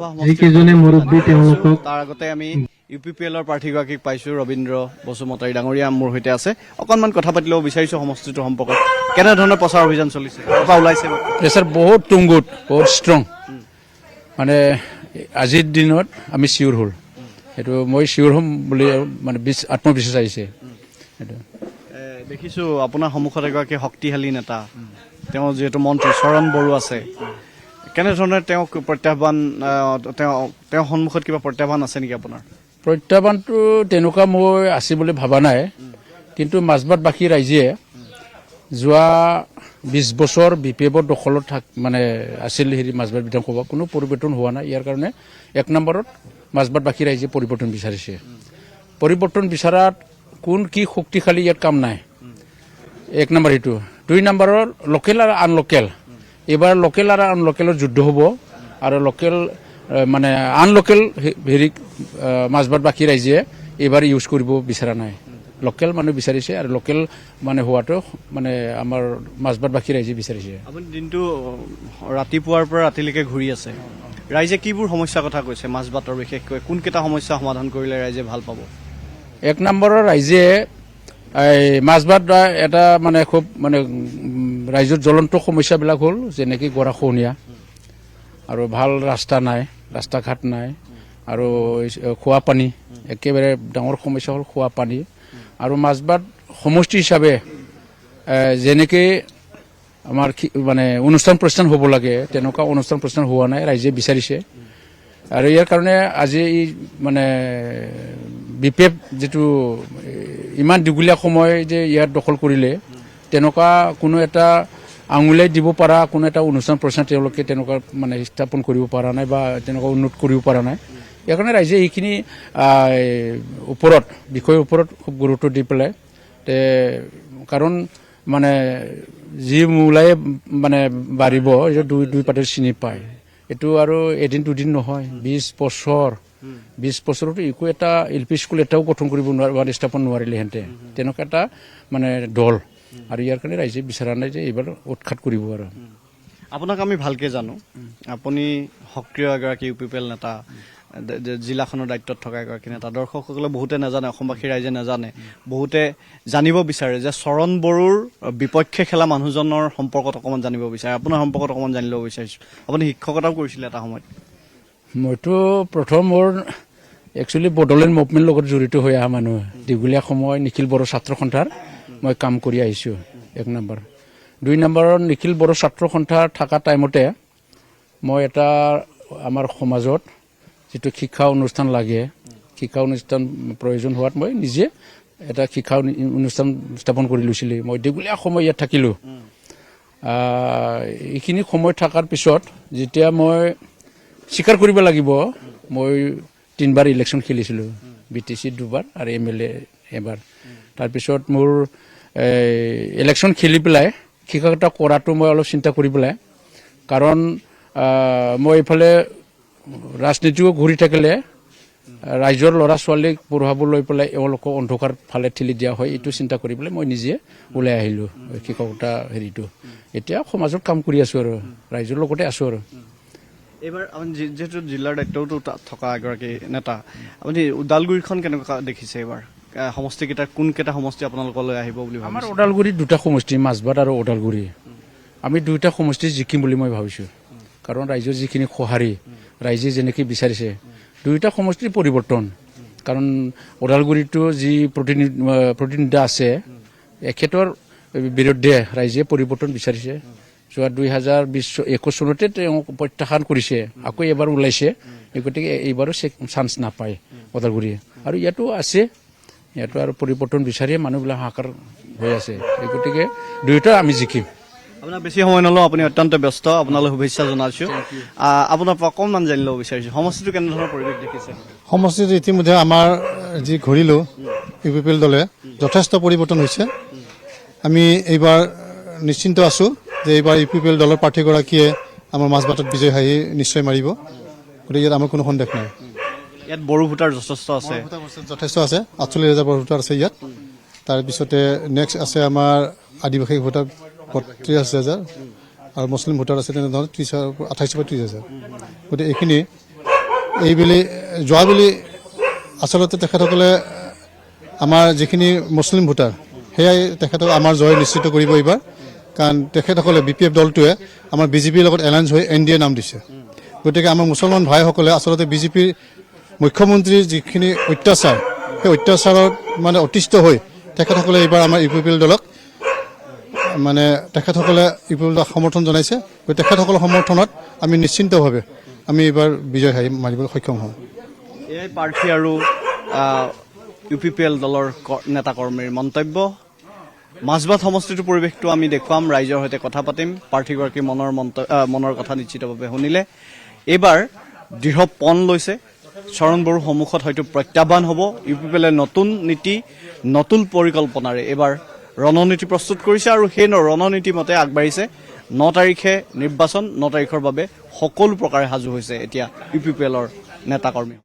তাৰ আগতে আমি ইউপিপিএলৰ প্ৰাৰ্থীগৰাকীক পাইছো ৰবীন্দ্ৰ বসুমতাৰী ডাঙৰীয়া মোৰ সৈতে আছে অকনমান কথা পাতি ল'ব বিচাৰিছো সমষ্টিটোৰ সম্পৰ্কত কেনেধৰণৰ প্ৰচাৰ অভিযান চলিছে ওলাইছে প্ৰেচাৰ বহুত টুংগুড বহুত ষ্ট্ৰং মানে আজিৰ দিনত আমি চিয়ৰ হ'ল সেইটো মই চিয়ৰ হ'ম বুলি মানে আত্মবিশ্বাস আহিছে দেখিছো আপোনাৰ সন্মুখত এগৰাকী শক্তিশালী নেতা তেওঁ যিহেতু মন্ত্ৰী চৰণ বড়ো আছে কেনেধৰণে তেওঁক প্ৰত্যাহ্বান তেওঁ সন্মুখত কিবা প্ৰত্যাহ্বান আছে নেকি আপোনাৰ প্ৰত্যাহ্বানটো তেনেকুৱা মই আছে বুলি ভবা নাই কিন্তু মাজবাটবাসী ৰাইজে যোৱা 20 বছৰ বিপিএফৰ দখলত মানে আছিল হেৰি মাজবাট বিধানসভা কোনো পৰিৱৰ্তন হোৱা নাই ইয়াৰ কাৰণে এক নম্বৰত মাজবাটবাসী ৰাইজে পৰিৱৰ্তন বিচাৰিছে পৰিৱৰ্তন বিচাৰাত কোন কি শক্তিশালী ইয়াত কাম নাই এক নম্বৰ এইটো দুই নম্বৰৰ লোকেল আৰু আনলোকেল এবাৰ লোকেল আৰু আনলোকেলৰ যুদ্ধ হ'ব আৰু লোকেল মানে আনলোকেল হেৰি মাজবাটবাসী ৰাইজে এবাৰ ইউজ কৰিব বিচৰা নাই লোকেল মানুহ বিচাৰিছে আৰু লোকেল মানে হোৱাটো মানে আমাৰ মাজবাটবাসী ৰাইজে বিচাৰিছে আপুনি দিনটো ৰাতিপুৱাৰ পৰা ৰাতিলৈকে ঘূৰি আছে ৰাইজে কিবোৰ সমস্যাৰ কথা কৈছে মাজবাটৰ বিশেষকৈ কোনকেইটা সমস্যা সমাধান কৰিলে ৰাইজে ভাল পাব এক নম্বৰৰ ৰাইজে মাজবাট এটা মানে খুব মানে ৰাইজৰ জ্বলন্ত সমস্যাবিলাক হ'ল যেনেকৈ গৰাখহনীয়া আৰু ভাল ৰাস্তা নাই ৰাস্তা ঘাট নাই আৰু খোৱা পানী একেবাৰে ডাঙৰ সমস্যা হ'ল খোৱা পানী আৰু মাজবাট সমষ্টি হিচাপে যেনেকৈ আমাৰ মানে অনুষ্ঠান প্ৰতিষ্ঠান হ'ব লাগে তেনেকুৱা অনুষ্ঠান প্ৰতিষ্ঠান হোৱা নাই ৰাইজে বিচাৰিছে আৰু ইয়াৰ কাৰণে আজি মানে বিপিএফ যিটো ইমান দীঘলীয়া সময় যে ইয়াত দখল কৰিলে তেনেকুৱা কোনো এটা আঙুলিয়াই দিব পৰা কোনো এটা অনুষ্ঠান প্ৰতিষ্ঠান তেওঁলোকে তেনেকুৱা মানে স্থাপন কৰিব পৰা নাই বা তেনেকুৱা উন্নত কৰিব পৰা নাই ইয়াৰ কাৰণে ৰাইজে এইখিনি ওপৰত বিষয়ৰ ওপৰত খুব গুৰুত্ব দি পেলাই কাৰণ মানে যি মূলাই মানে বাঢ়িব দুই পাতে চিনি পায় এইটো আৰু এদিন দুদিন নহয় 20 বছৰ 20 বছৰতো একো এটা এলপি স্কুল এটাও গঠন কৰিব নোৱাৰে স্থাপন নোৱাৰিলে হেঁতে তেনেকুৱা এটা মানে দল আৰু ইয়াৰ কাৰণে ৰাইজে বিচৰা নাই যে এইবাৰ উৎখাত কৰিব আৰু আপোনাক আমি ভালকৈ জানো আপুনি সক্ৰিয় এগৰাকী ইউপিপিএল নেতা জিলাখনৰ দায়িত্বত থকা এগৰাকী নেতা দৰ্শকসকলে বহুতে নাজানে অসমবাসী ৰাইজে নাজানে বহুতে জানিব বিচাৰে যে চৰণ বড়োৰ বিপক্ষে খেলা মানুহজনৰ সম্পৰ্কত অকণমান জানিব বিচাৰে আপোনাৰ সম্পৰ্কত অকণমান জানি ল'ব বিচাৰিছোঁ আপুনি শিক্ষকতাও কৰিছিলে এটা সময়ত মইতো প্ৰথম মোৰ একচুৱেলি বড়োলেণ্ড মুভমেণ্টৰ লগত জড়িত হৈ অহা মানুহ দীঘলীয়া সময় নিখিল বড়ো ছাত্ৰ সন্থাৰ মই কাম কৰি আহিছোঁ এক নম্বৰ দুই নম্বৰত নিখিল বড়ো ছাত্ৰ সন্থাৰ থকা টাইমতে মই এটা আমাৰ সমাজত যিটো শিক্ষা অনুষ্ঠান লাগে শিক্ষা অনুষ্ঠান প্ৰয়োজন হোৱাত মই নিজে এটা শিক্ষা অনুষ্ঠান স্থাপন কৰি লৈছিলোঁ মই দীঘলীয়া সময় ইয়াত থাকিলোঁ এইখিনি সময় থকাৰ পিছত যেতিয়া মই স্বীকাৰ কৰিব লাগিব মই 3বাৰ ইলেকশ্যন খেলিছিলোঁ BTC 2বাৰ আৰু MLA এবাৰ তাৰপিছত মোৰ ইলেকশ্যন খেলি পেলাই শিক্ষকতা কৰাটো মই অলপ চিন্তা কৰি পেলাই কাৰণ মই এইফালে ৰাজনীতিও ঘূৰি থাকিলে ৰাইজৰ ল'ৰা ছোৱালীক পঢ়াব লৈ পেলাই এওঁলোকক অন্ধকাৰ ফালে ঠেলি দিয়া হয় এইটো চিন্তা কৰি পেলাই মই নিজে ওলাই আহিলোঁ শিক্ষকতা হেৰিটো এতিয়া সমাজত কাম কৰি আছোঁ আৰু ৰাইজৰ লগতে আছোঁ আৰু এইবাৰ আপুনি যিহেতু জিলাৰ দায়িত্বতো থকা এগৰাকী নেতা আপুনি ওদালগুৰিখন কেনেকুৱা দেখিছে এইবাৰ সমষ্টিকেইটাৰ কোনকেইটা সমষ্টি আপোনালোকলৈ আহিব বুলি ভাবিছে আমাৰ ওদালগুৰিত দুটা সমষ্টি মাজবাট আৰু ওদালগুৰি আমি দুয়োটা সমষ্টি জিকিম বুলি মই ভাবিছোঁ কাৰণ ৰাইজৰ যিখিনি সঁহাৰি ৰাইজে যেনেকৈ বিচাৰিছে দুয়োটা সমষ্টিৰ পৰিৱৰ্তন কাৰণ ওদালগুৰিতো যি প্ৰতিনিধি আছে এখেতৰ বিৰুদ্ধে ৰাইজে পৰিৱৰ্তন বিচাৰিছে যোৱা 2021 চনতে তেওঁ প্ৰত্যাখ্যান কৰিছে আকৌ এবাৰ ওলাইছে গতিকে এইবাৰো চান্স নাপায় ওদালগুৰি আৰু ইয়াতো আছে ইয়াতো আৰু পৰিৱৰ্তন বিচাৰিয়ে মানুহবিলাক হাহাকাৰ হৈ আছে গতিকে দুয়োটা আমি জিকিম আপোনাক বেছি সময় নলওঁ আপুনি অত্যন্ত ব্যস্ত আপোনালৈ শুভেচ্ছা জনাইছোঁ আপোনাৰ পৰা অকণমান জানি ল'ব বিচাৰিছোঁ সমষ্টিটো কেনেধৰণৰ পৰিৱেশ দেখিছে সমষ্টিটো ইতিমধ্যে আমাৰ যি ঘূৰিলোঁ ইউপিপিএল দলে যথেষ্ট পৰিৱৰ্তন হৈছে আমি এইবাৰ নিশ্চিন্ত আছোঁ যে এইবাৰ ইউপিপিএল দলৰ প্ৰাৰ্থীগৰাকীয়ে আমাৰ মাজবাটত বিজয় হাঁহি নিশ্চয় মাৰিব গতিকে ইয়াত আমাৰ কোনো সন্দেহ নাই ইয়াত বড়ো ভোটাৰ যথেষ্ট আছে 48,000 বড়ো ভোটাৰ আছে ইয়াত তাৰপিছতে নেক্সট আছে আমাৰ আদিবাসী ভোটাৰ 32,000 আৰু মুছলিম ভোটাৰ আছে তেনেধৰণে 28,000 পৰা 30,000 গতিকে এইখিনি এইবুলি যোৱা বুলি আচলতে তেখেতসকলে আমাৰ যিখিনি মুছলিম ভোটাৰ সেয়াই তেখেতক আমাৰ জয় নিশ্চিত কৰিব এইবাৰ, কাৰণ তেখেতসকলে BPF দলটোৱে আমাৰ BJPৰ লগত এলায়েন্স হৈ NDA নাম দিছে। গতিকে আমাৰ মুছলমান ভাইসকলে আচলতে BJPৰ মুখ্যমন্ত্ৰীৰ যিখিনি অত্যাচাৰ, সেই অত্যাচাৰত মানে অতিষ্ঠ হৈ তেখেতসকলে এইবাৰ আমাৰ UPPL দলক মানে তেখেতসকলে UPPL দলক সমৰ্থন জনাইছে। গতিকে তেখেতসকলৰ সমৰ্থনত আমি নিশ্চিন্তভাৱে আমি এইবাৰ বিজয় মাৰিবলৈ সক্ষম হ'ম। এয়াই প্ৰাৰ্থী আৰু UPPL দলৰ নেতাকৰ্মীৰ মন্তব্য। মাজবাট সমষ্টিটোৰ পৰিৱেশটো আমি দেখুৱাম, ৰাইজৰ সৈতে কথা পাতিম, প্ৰাৰ্থীগৰাকীৰ মনৰ কথা নিশ্চিতভাৱে শুনিলে। এইবাৰ দৃঢ় পণ লৈছে, চৰণ বড়োৰ সন্মুখত হয়তো প্ৰত্যাহ্বান হ'ব। UPPLে নতুন নীতি, নতুন পৰিকল্পনাৰে এইবাৰ ৰণনীতি প্ৰস্তুত কৰিছে আৰু সেই ৰণনীতি মতে আগবাঢ়িছে। 9 তাৰিখে নিৰ্বাচন, 9 তাৰিখৰ বাবে সকলো প্ৰকাৰে সাজু হৈছে এতিয়া UPPLৰ নেতাকৰ্মী।